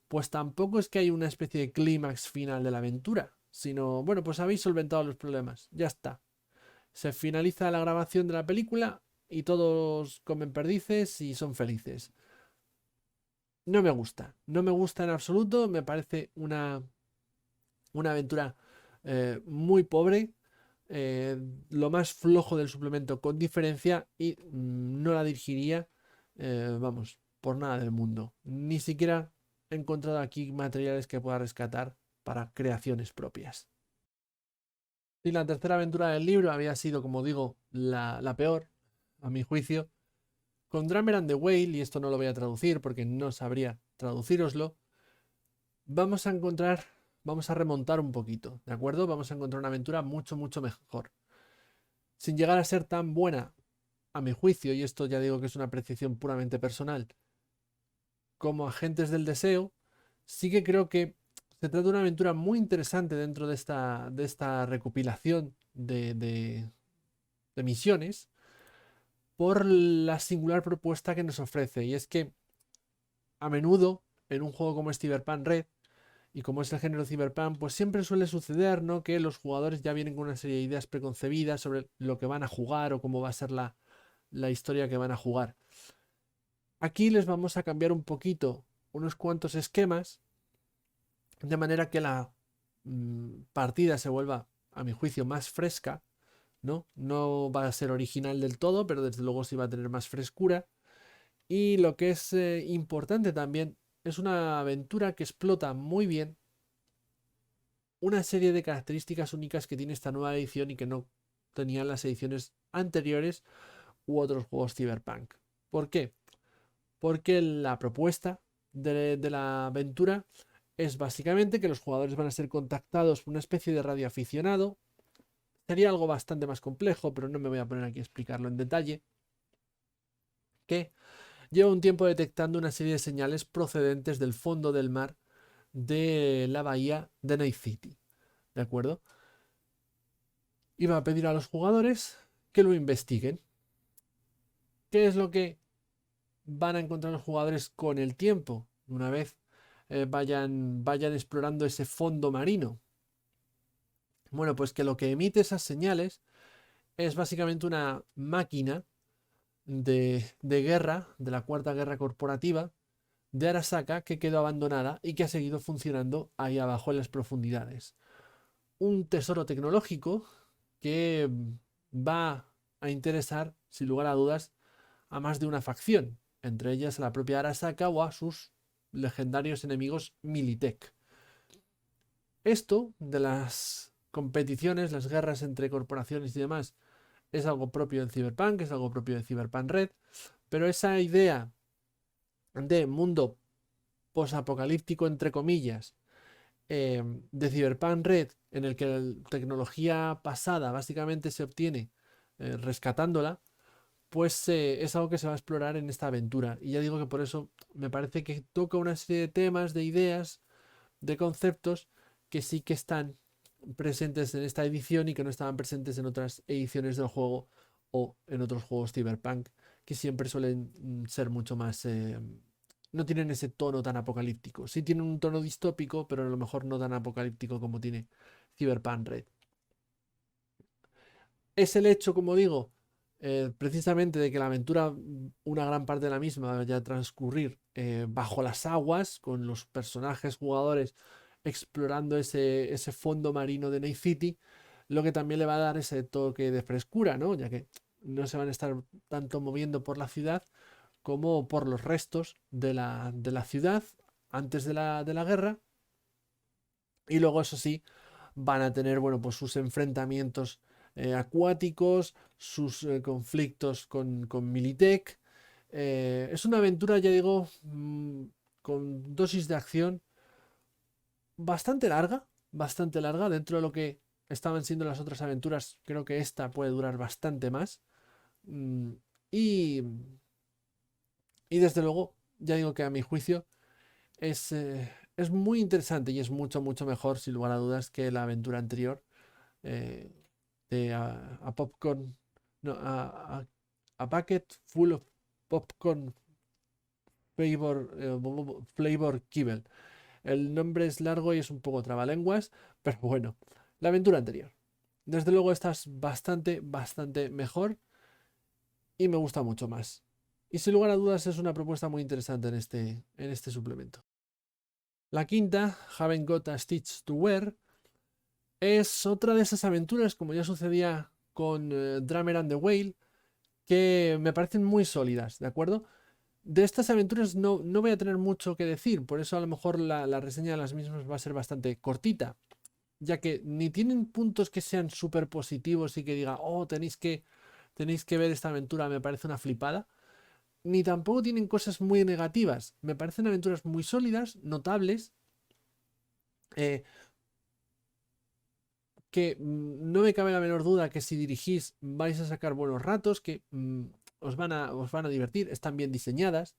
pues tampoco es que hay una especie de clímax final de la aventura, sino, bueno, pues habéis solventado los problemas, ya está. Se finaliza la grabación de la película y todos comen perdices y son felices. No me gusta en absoluto, me parece una aventura muy pobre, lo más flojo del suplemento con diferencia y no la dirigiría, vamos, por nada del mundo. Ni siquiera he encontrado aquí materiales que pueda rescatar para creaciones propias. Y la tercera aventura del libro había sido, como digo, la peor, a mi juicio, con Drummer and the Whale, y esto no lo voy a traducir porque no sabría traducíroslo, vamos a remontar un poquito, ¿de acuerdo? Vamos a encontrar una aventura mucho, mucho mejor. Sin llegar a ser tan buena, a mi juicio, y esto ya digo que es una apreciación puramente personal, como Agentes del Deseo, sí que creo que se trata de una aventura muy interesante dentro de esta recopilación de misiones por la singular propuesta que nos ofrece. Y es que a menudo en un juego como es Cyberpunk Red, y como es el género Cyberpunk, pues siempre suele suceder, ¿no?, que los jugadores ya vienen con una serie de ideas preconcebidas sobre lo que van a jugar o cómo va a ser la historia que van a jugar. Aquí les vamos a cambiar un poquito unos cuantos esquemas, de manera que la partida se vuelva, a mi juicio, más fresca, ¿no? No va a ser original del todo, pero desde luego sí va a tener más frescura. Y lo que es importante también, es una aventura que explota muy bien una serie de características únicas que tiene esta nueva edición y que no tenían las ediciones anteriores u otros juegos Cyberpunk. ¿Por qué? Porque la propuesta de la aventura es básicamente que los jugadores van a ser contactados por una especie de radioaficionado. Sería algo bastante más complejo, pero no me voy a poner aquí a explicarlo en detalle. Que lleva un tiempo detectando una serie de señales procedentes del fondo del mar de la bahía de Night City. ¿De acuerdo? Y va a pedir a los jugadores que lo investiguen. ¿Qué es lo que van a encontrar los jugadores con el tiempo? Una vez vayan explorando ese fondo marino. Bueno, pues que lo que emite esas señales es básicamente una máquina de guerra, de la Cuarta Guerra Corporativa, de Arasaka, que quedó abandonada y que ha seguido funcionando ahí abajo en las profundidades. Un tesoro tecnológico que va a interesar, sin lugar a dudas, a más de una facción, entre ellas a la propia Arasaka o a sus legendarios enemigos Militech. Esto de las competiciones, las guerras entre corporaciones y demás, es algo propio en Cyberpunk, es algo propio de Cyberpunk Red, pero esa idea de mundo posapocalíptico, entre comillas, de Cyberpunk Red, en el que la tecnología pasada básicamente se obtiene rescatándola, pues es algo que se va a explorar en esta aventura. Y ya digo que por eso me parece que toca una serie de temas, de ideas, de conceptos que sí que están presentes en esta edición y que no estaban presentes en otras ediciones del juego o en otros juegos Cyberpunk, que siempre suelen ser mucho más... no tienen ese tono tan apocalíptico. Sí tienen un tono distópico, pero a lo mejor no tan apocalíptico como tiene Cyberpunk Red. Es el hecho, como digo, precisamente de que la aventura, una gran parte de la misma, vaya a transcurrir bajo las aguas, con los personajes jugadores explorando ese fondo marino de Night City, lo que también le va a dar ese toque de frescura, ¿no? Ya que no se van a estar tanto moviendo por la ciudad como por los restos de la ciudad antes de la guerra. Y luego, eso sí, van a tener, bueno, pues sus enfrentamientos acuáticos, sus conflictos con Militech. Es una aventura, ya digo, con dosis de acción bastante larga, dentro de lo que estaban siendo las otras aventuras. Creo que esta puede durar bastante más. Mm, y, y desde luego, ya digo que a mi juicio es muy interesante y es mucho, mucho mejor, sin lugar a dudas, que la aventura anterior. eh, de a popcorn, no, a bucket full of popcorn flavor kibble. El nombre es largo y es un poco trabalenguas, pero bueno, la aventura anterior. Desde luego esta es bastante, bastante mejor y me gusta mucho más. Y sin lugar a dudas es una propuesta muy interesante en este suplemento. La quinta, Haven't Got a Stitch to Wear, es otra de esas aventuras, como ya sucedía con Drummer and the Whale, que me parecen muy sólidas, ¿de acuerdo? De estas aventuras no voy a tener mucho que decir, por eso a lo mejor la reseña de las mismas va a ser bastante cortita, ya que ni tienen puntos que sean súper positivos y que diga, oh, tenéis que ver esta aventura, me parece una flipada, ni tampoco tienen cosas muy negativas. Me parecen aventuras muy sólidas, notables, eh, que no me cabe la menor duda que si dirigís vais a sacar buenos ratos, que os van a divertir, están bien diseñadas,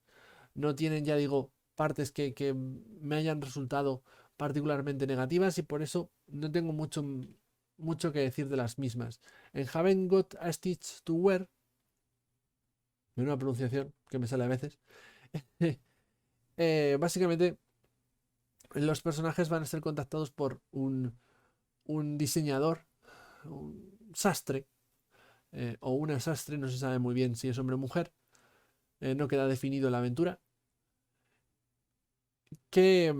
no tienen, ya digo, partes que me hayan resultado particularmente negativas y por eso no tengo mucho que decir de las mismas. En Haven't Got a Stitch to Wear, una pronunciación que me sale a veces, básicamente los personajes van a ser contactados por un diseñador, un sastre, o una sastre, no se sabe muy bien si es hombre o mujer, no queda definido la aventura, que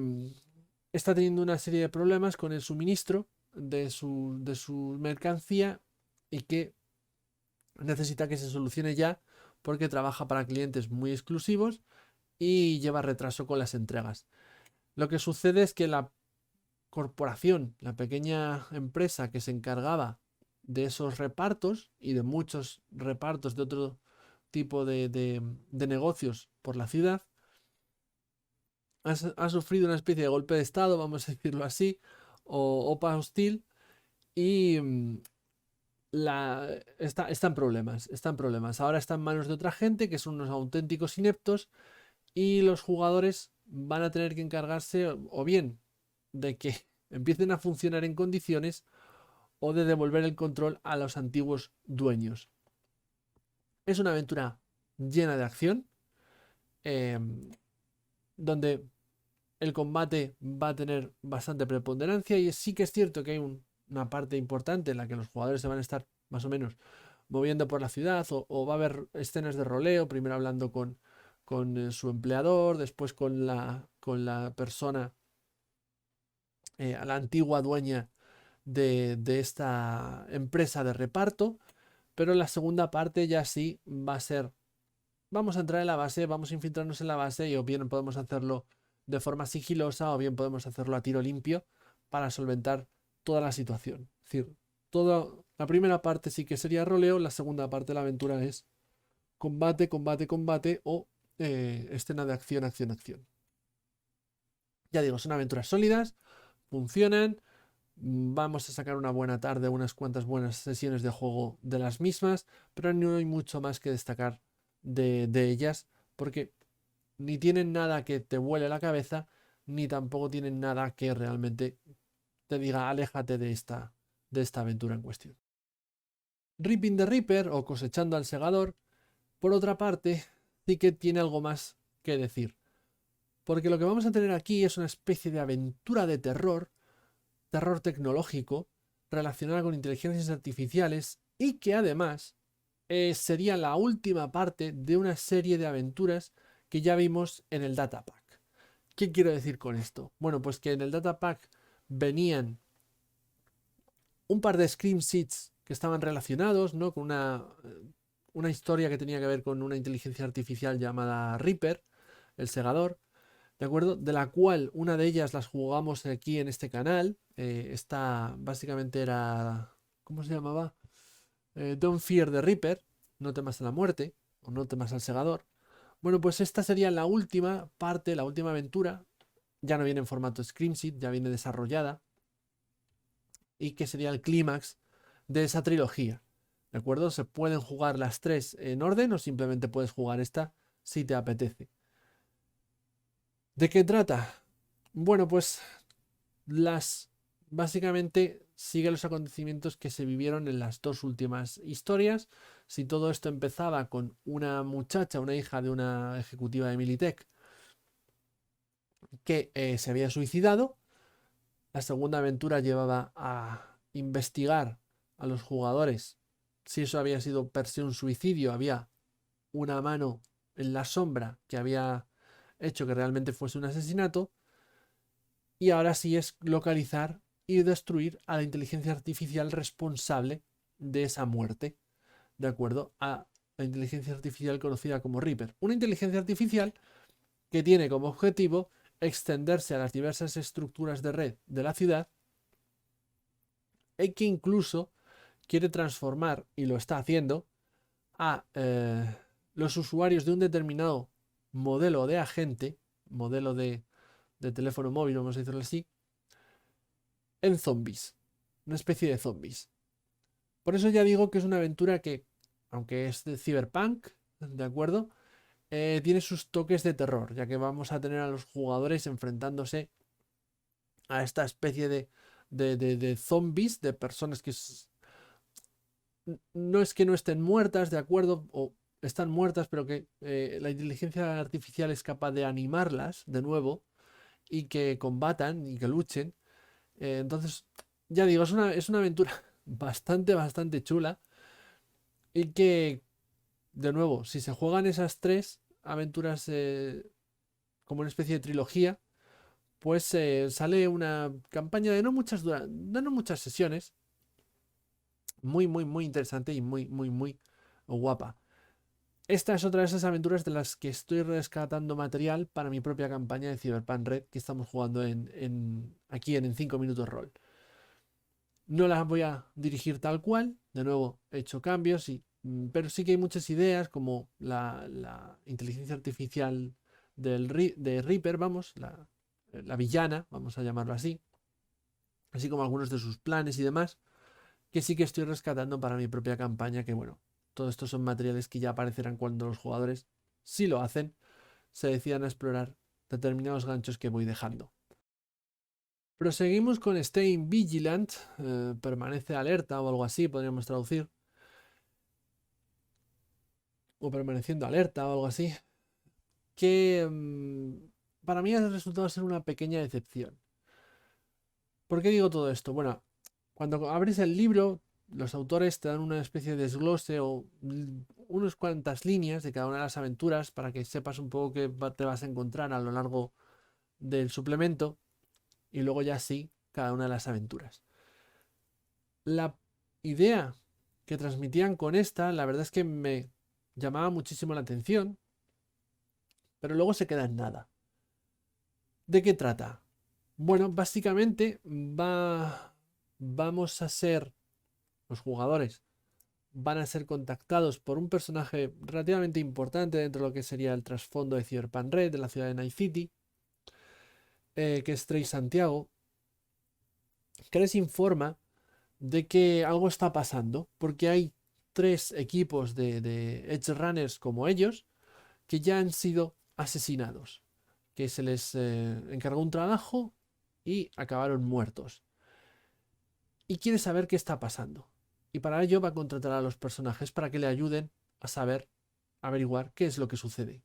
está teniendo una serie de problemas con el suministro de su mercancía y que necesita que se solucione ya porque trabaja para clientes muy exclusivos y lleva retraso con las entregas. Lo que sucede es que la corporación, la pequeña empresa que se encargaba de esos repartos y de muchos repartos de otro tipo de negocios por la ciudad, ha sufrido una especie de golpe de estado, vamos a decirlo así, o OPA hostil, y está en problemas, está en problemas. Ahora está en manos de otra gente que son unos auténticos ineptos y los jugadores van a tener que encargarse o bien de que empiecen a funcionar en condiciones o de devolver el control a los antiguos dueños. Es una aventura llena de acción, eh, donde el combate va a tener bastante preponderancia y sí que es cierto que hay una parte importante en la que los jugadores se van a estar más o menos moviendo por la ciudad o va a haber escenas de roleo, primero hablando con su empleador, después con la persona, a la antigua dueña de esta empresa de reparto, pero la segunda parte ya sí va a ser, vamos a entrar en la base, vamos a infiltrarnos en la base y o bien podemos hacerlo de forma sigilosa o bien podemos hacerlo a tiro limpio para solventar toda la situación. Es decir, la primera parte sí que sería roleo, la segunda parte de la aventura es combate, combate, combate o escena de acción, acción, acción. Ya digo, son aventuras sólidas, funcionan. Vamos a sacar una buena tarde, unas cuantas buenas sesiones de juego de las mismas, pero no hay mucho más que destacar de ellas, porque ni tienen nada que te vuele la cabeza, ni tampoco tienen nada que realmente te diga aléjate de esta aventura en cuestión. Reaping the Reaper o Cosechando al Segador, por otra parte, sí que tiene algo más que decir, porque lo que vamos a tener aquí es una especie de aventura de terror tecnológico relacionada con inteligencias artificiales y que además sería la última parte de una serie de aventuras que ya vimos en el Data Pack. ¿Qué quiero decir con esto? Bueno, pues que en el Data Pack venían un par de Scream Sheets que estaban relacionados, ¿no? Con una historia que tenía que ver con una inteligencia artificial llamada Reaper, el segador, ¿de acuerdo? De la cual una de ellas las jugamos aquí en este canal. Esta básicamente era, ¿cómo se llamaba? Don't Fear the Reaper, no temas a la muerte, o no temas al segador. Bueno, pues esta sería la última parte, la última aventura. Ya no viene en formato Screamseed, ya viene desarrollada. Y que sería el clímax de esa trilogía. ¿De acuerdo? Se pueden jugar las tres en orden o simplemente puedes jugar esta si te apetece. ¿De qué trata? Bueno, pues básicamente sigue los acontecimientos que se vivieron en las dos últimas historias. Si todo esto empezaba con una muchacha, una hija de una ejecutiva de Militech que se había suicidado, la segunda aventura llevaba a investigar a los jugadores si eso había sido per se un suicidio, había una mano en la sombra que había hecho que realmente fuese un asesinato. Y ahora sí es localizar y destruir a la inteligencia artificial responsable de esa muerte, de acuerdo a la inteligencia artificial conocida como Reaper. Una inteligencia artificial que tiene como objetivo extenderse a las diversas estructuras de red de la ciudad y que incluso quiere transformar, y lo está haciendo, a los usuarios de un determinado modelo de agente, modelo de teléfono móvil, vamos a decirlo así, en zombies, una especie de zombies. Por eso ya digo que es una aventura que, aunque es de cyberpunk, ¿de acuerdo? Tiene sus toques de terror, ya que vamos a tener a los jugadores enfrentándose a esta especie de zombies, de personas que no es que no estén muertas, ¿de acuerdo? O están muertas, pero que la inteligencia artificial es capaz de animarlas de nuevo y que combatan y que luchen. Entonces, ya digo, es una aventura bastante chula y que, de nuevo, si se juegan esas tres aventuras como una especie de trilogía, pues sale una campaña de no muchas sesiones, muy interesante y muy guapa. Esta es otra de esas aventuras de las que estoy rescatando material para mi propia campaña de Cyberpunk Red que estamos jugando aquí en 5 minutos roll. No las voy a dirigir tal cual, de nuevo he hecho cambios, pero sí que hay muchas ideas como la inteligencia artificial de Reaper, vamos, la villana, vamos a llamarlo así como algunos de sus planes y demás, que sí que estoy rescatando para mi propia campaña, que bueno, todos estos son materiales que ya aparecerán cuando los jugadores, si lo hacen, se decidan a explorar determinados ganchos que voy dejando. Proseguimos con Staying Vigilant, permanece alerta o algo así, podríamos traducir. O permaneciendo alerta o algo así. Que para mí ha resultado ser una pequeña decepción. ¿Por qué digo todo esto? Bueno, cuando abres el libro, los autores te dan una especie de desglose o unas cuantas líneas de cada una de las aventuras para que sepas un poco qué te vas a encontrar a lo largo del suplemento y luego ya sí, cada una de las aventuras. La idea que transmitían con esta, la verdad es que me llamaba muchísimo la atención, pero luego se queda en nada. ¿De qué trata? Bueno, básicamente vamos a ser, los jugadores van a ser contactados por un personaje relativamente importante dentro de lo que sería el trasfondo de Cyberpunk Red, de la ciudad de Night City, que es Trey Santiago, que les informa de que algo está pasando, porque hay 3 equipos de Edge Runners como ellos que ya han sido asesinados, que se les encargó un trabajo y acabaron muertos. Y quiere saber qué está pasando. Y para ello va a contratar a los personajes para que le ayuden a saber, averiguar qué es lo que sucede.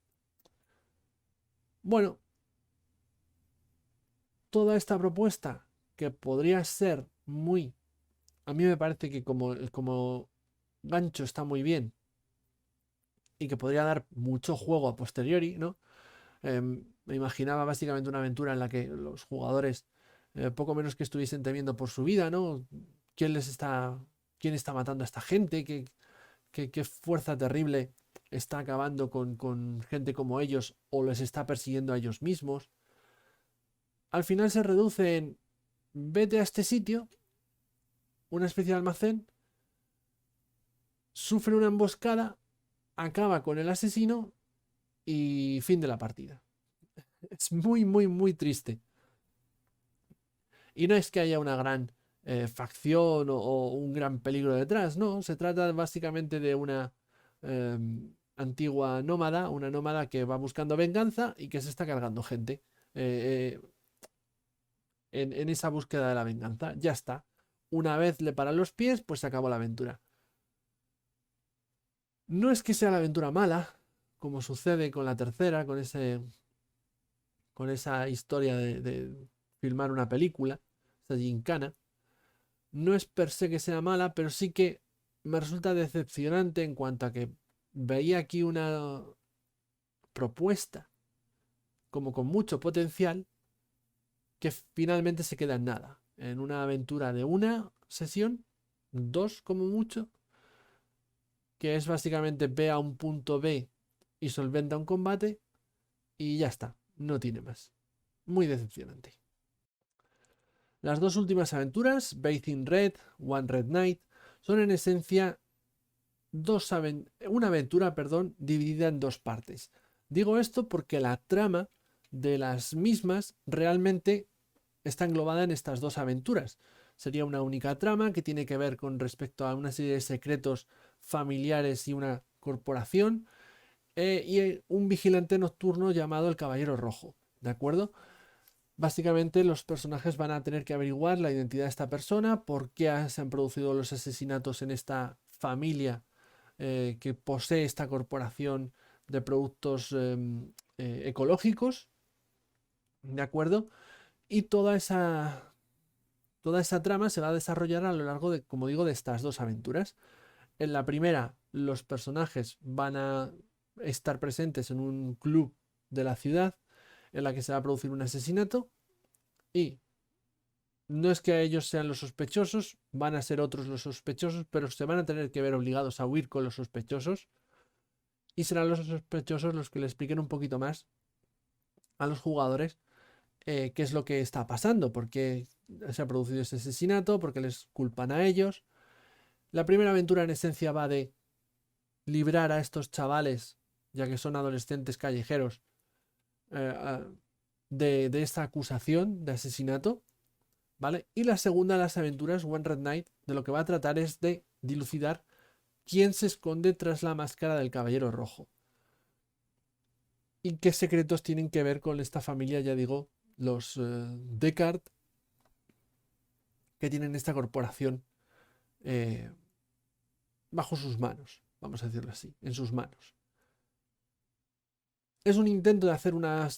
Bueno, toda esta propuesta que podría ser muy... A mí me parece que como gancho está muy bien y que podría dar mucho juego a posteriori, ¿no? Me imaginaba básicamente una aventura en la que los jugadores poco menos que estuviesen temiendo por su vida, ¿no? ¿Quién les está, quién está matando a esta gente? ¿Qué fuerza terrible está acabando con gente como ellos o les está persiguiendo a ellos mismos? Al final se reduce en vete a este sitio, una especie de almacén, sufre una emboscada, acaba con el asesino y fin de la partida. Es muy triste. Y no es que haya una gran facción o un gran peligro detrás, no. Se trata básicamente de una antigua nómada, una nómada que va buscando venganza y que se está cargando gente en esa búsqueda de la venganza. Ya está. Una vez le paran los pies, pues se acabó la aventura. No es que sea la aventura mala, como sucede con la tercera, con esa historia de filmar una película, esa gincana. No es per se que sea mala, pero sí que me resulta decepcionante en cuanto a que veía aquí una propuesta como con mucho potencial que finalmente se queda en nada. En una aventura de una sesión, 2 como mucho, que es básicamente ve a un punto B y solventa un combate y ya está, no tiene más. Muy decepcionante. Las dos últimas aventuras, Bathing Red, One Red Night, son en esencia una aventura, perdón, dividida en dos partes. Digo esto porque la trama de las mismas realmente está englobada en estas dos aventuras. Sería una única trama que tiene que ver con respecto a una serie de secretos familiares y una corporación y un vigilante nocturno llamado el Caballero Rojo. ¿De acuerdo? Básicamente los personajes van a tener que averiguar la identidad de esta persona, por qué se han producido los asesinatos en esta familia que posee esta corporación de productos ecológicos, ¿de acuerdo? Y toda esa trama se va a desarrollar a lo largo de, como digo, de estas dos aventuras. En la primera, los personajes van a estar presentes en un club de la ciudad en la que se va a producir un asesinato y no es que ellos sean los sospechosos, van a ser otros los sospechosos, pero se van a tener que ver obligados a huir con los sospechosos y serán los sospechosos los que le expliquen un poquito más a los jugadores qué es lo que está pasando, por qué se ha producido ese asesinato, por qué les culpan a ellos. La primera aventura en esencia va de librar a estos chavales, ya que son adolescentes callejeros, eh, de esta acusación de asesinato, ¿vale? Y la segunda de las aventuras, One Red Night, de lo que va a tratar es de dilucidar quién se esconde tras la máscara del Caballero Rojo. Y qué secretos tienen que ver con esta familia, ya digo, los Deckard, que tienen esta corporación eh, bajo sus manos, vamos a decirlo así, en sus manos. Es un intento de hacer una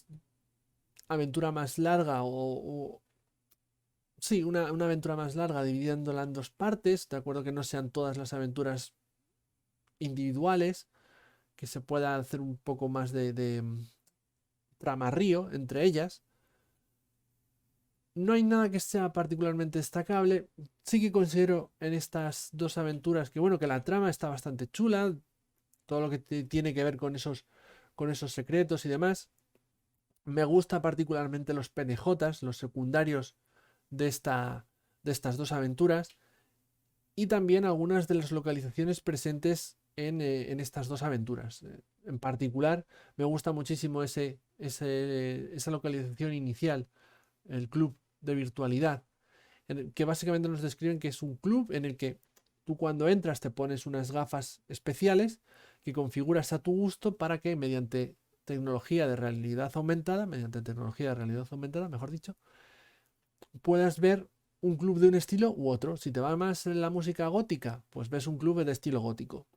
aventura más larga sí, una aventura más larga dividiéndola en dos partes, de acuerdo que no sean todas las aventuras individuales, que se pueda hacer un poco más de tramarrío entre ellas. No hay nada que sea particularmente destacable. Sí que considero en estas dos aventuras que, bueno, que la trama está bastante chula, todo lo que tiene que ver con esos secretos y demás. Me gusta particularmente los PNJs, los secundarios de, de estas dos aventuras, y también algunas de las localizaciones presentes en estas dos aventuras. En particular, me gusta muchísimo esa localización inicial, el club de virtualidad, que básicamente nos describen que es un club en el que tú cuando entras te pones unas gafas especiales que configuras a tu gusto para que mediante tecnología de realidad aumentada, mejor dicho, puedas ver un club de un estilo u otro. Si te va más en la música gótica, pues ves un club de estilo gótico.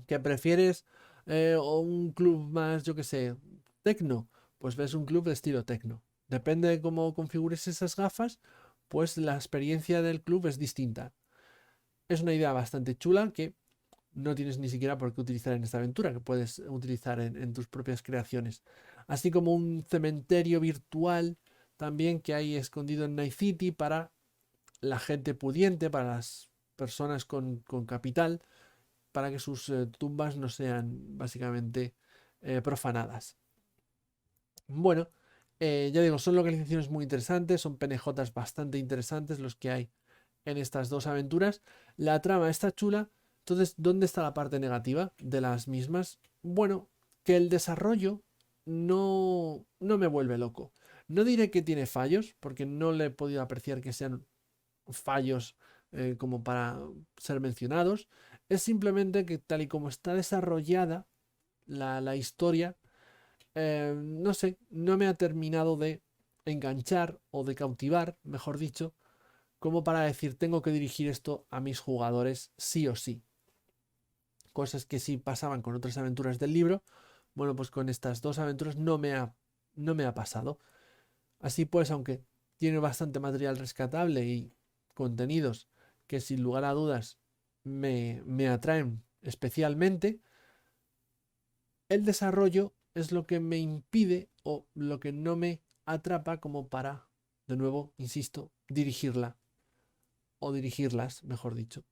¿Que prefieres o un club más, yo que sé, tecno? Pues ves un club de estilo tecno. Depende de cómo configures esas gafas, pues la experiencia del club es distinta. Es una idea bastante chula que no tienes ni siquiera por qué utilizar en esta aventura, que puedes utilizar en tus propias creaciones. Así como un cementerio virtual también que hay escondido en Night City para la gente pudiente, para las personas con capital, para que sus tumbas no sean básicamente profanadas. Bueno, ya digo, son localizaciones muy interesantes, son PNJs bastante interesantes los que hay en estas dos aventuras. La trama está chula. Entonces, ¿dónde está la parte negativa de las mismas? Bueno, que el desarrollo no me vuelve loco. No diré que tiene fallos, porque no le he podido apreciar que sean fallos como para ser mencionados. Es simplemente que tal y como está desarrollada la historia, no sé, no me ha terminado de enganchar o de cautivar, mejor dicho, como para decir tengo que dirigir esto a mis jugadores sí o sí. Cosas que sí pasaban con otras aventuras del libro, bueno, pues con estas dos aventuras no me ha pasado. Así pues, aunque tiene bastante material rescatable y contenidos que sin lugar a dudas me atraen especialmente, el desarrollo es lo que me impide o lo que no me atrapa como para, de nuevo, insisto, dirigirla o dirigirlas, mejor dicho,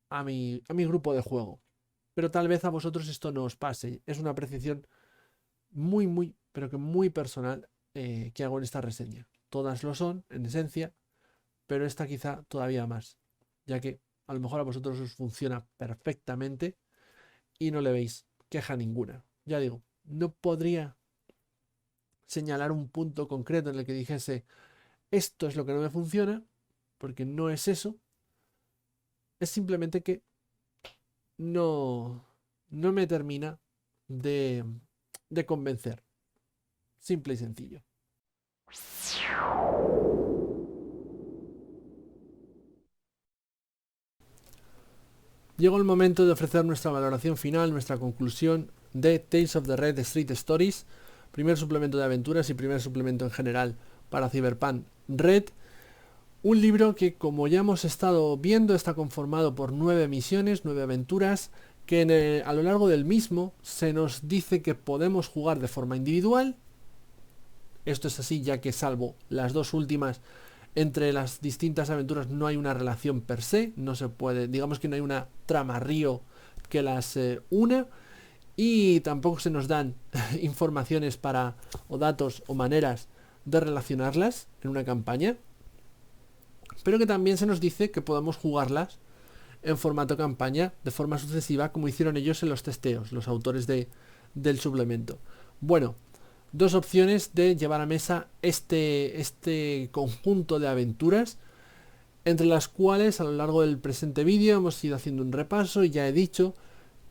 a mi grupo de juego. Pero tal vez a vosotros esto no os pase. Es una apreciación muy, pero que muy personal que hago en esta reseña. Todas lo son, en esencia, pero esta quizá todavía más, ya que a lo mejor a vosotros os funciona perfectamente y no le veis queja ninguna. Ya digo, no podría señalar un punto concreto en el que dijese esto es lo que no me funciona, porque no es eso, es simplemente que no, no me termina de convencer. Simple y sencillo. Llegó el momento de ofrecer nuestra valoración final, nuestra conclusión de Tales of the Red Street Stories, primer suplemento de aventuras y primer suplemento en general para Cyberpunk Red. Un libro que, como ya hemos estado viendo, está conformado por 9 misiones, 9 aventuras, que a lo largo del mismo se nos dice que podemos jugar de forma individual. Esto es así, ya que salvo las dos últimas, entre las distintas aventuras no hay una relación per se, no se puede, digamos que no hay una trama río que las una, y tampoco se nos dan informaciones o datos o maneras de relacionarlas en una campaña, pero que también se nos dice que podemos jugarlas en formato campaña de forma sucesiva, como hicieron ellos en los testeos, los autores del suplemento. Bueno, dos opciones de llevar a mesa este conjunto de aventuras, entre las cuales a lo largo del presente vídeo hemos ido haciendo un repaso y ya he dicho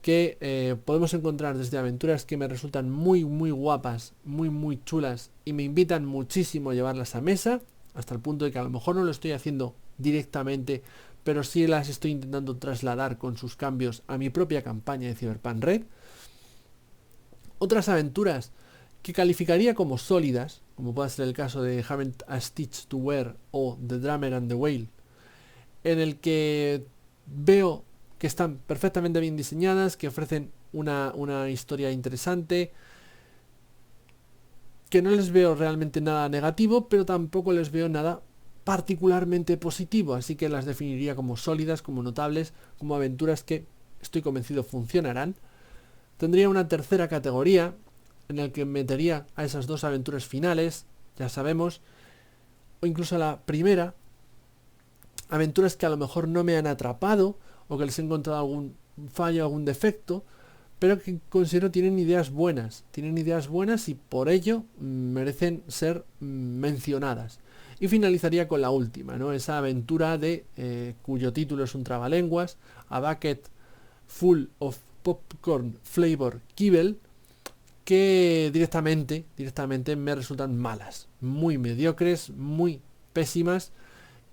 que podemos encontrar desde aventuras que me resultan muy guapas, muy chulas y me invitan muchísimo a llevarlas a mesa, hasta el punto de que a lo mejor no lo estoy haciendo directamente, pero sí las estoy intentando trasladar con sus cambios a mi propia campaña de Cyberpunk Red. Otras aventuras que calificaría como sólidas, como puede ser el caso de Haven't a Stitch to Wear o The Drummer and the Whale, en el que veo que están perfectamente bien diseñadas, que ofrecen una historia interesante, que no les veo realmente nada negativo, pero tampoco les veo nada particularmente positivo, así que las definiría como sólidas, como notables, como aventuras que estoy convencido funcionarán. Tendría una tercera categoría en el que metería a esas dos aventuras finales, ya sabemos, o incluso a la primera, aventuras que a lo mejor no me han atrapado o que les he encontrado algún fallo, algún defecto, pero que considero tienen ideas buenas y por ello merecen ser mencionadas. Y finalizaría con la última, ¿no? Esa aventura cuyo título es un trabalenguas, A Bucket Full of Popcorn Flavor Kibble, que directamente me resultan malas, muy mediocres, muy pésimas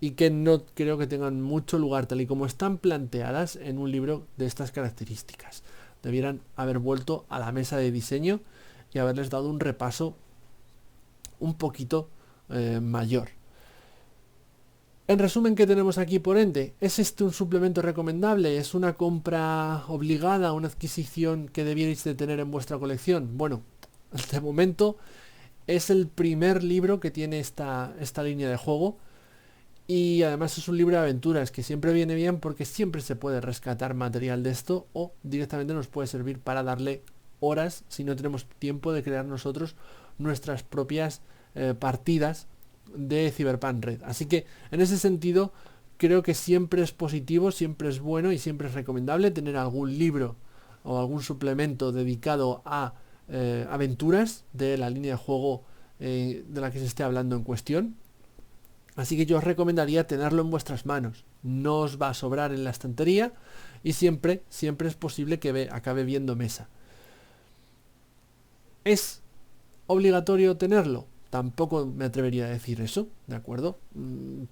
y que no creo que tengan mucho lugar tal y como están planteadas en un libro de estas características. Debieran haber vuelto a la mesa de diseño y haberles dado un repaso un poquito mayor. En resumen, ¿qué tenemos aquí por ende? ¿Es este un suplemento recomendable? ¿Es una compra obligada, una adquisición que debierais de tener en vuestra colección? Bueno, de momento es el primer libro que tiene esta línea de juego y además es un libro de aventuras que siempre viene bien porque siempre se puede rescatar material de esto o directamente nos puede servir para darle horas si no tenemos tiempo de crear nosotros nuestras propias partidas de Cyberpunk Red. Así que en ese sentido creo que siempre es positivo, siempre es bueno y siempre es recomendable tener algún libro o algún suplemento dedicado a aventuras de la línea de juego de la que se esté hablando en cuestión. Así que yo os recomendaría tenerlo en vuestras manos. No os va a sobrar en la estantería y siempre es posible que acabe viendo mesa. ¿Es obligatorio tenerlo? Tampoco me atrevería a decir eso, ¿de acuerdo?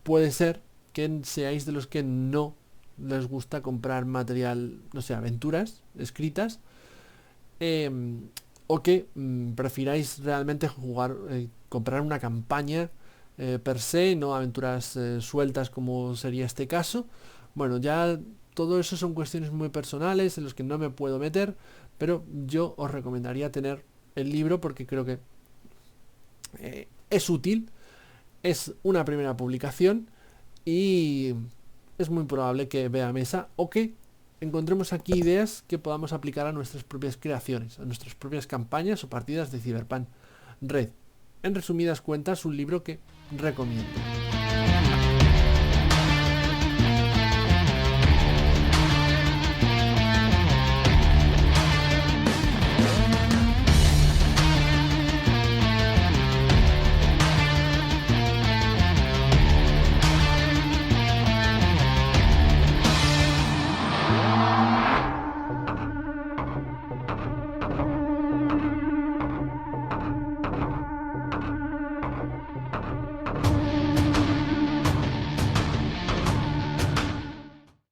Puede ser que seáis de los que no les gusta comprar material, no sé, aventuras escritas, o que prefiráis realmente comprar una campaña per se, no aventuras sueltas como sería este caso. Bueno, ya todo eso son cuestiones muy personales en los que no me puedo meter, pero yo os recomendaría tener el libro porque creo que es útil, es una primera publicación y es muy probable que vea mesa o que encontremos aquí ideas que podamos aplicar a nuestras propias creaciones, a nuestras propias campañas o partidas de Cyberpunk Red. En resumidas cuentas, un libro que recomiendo.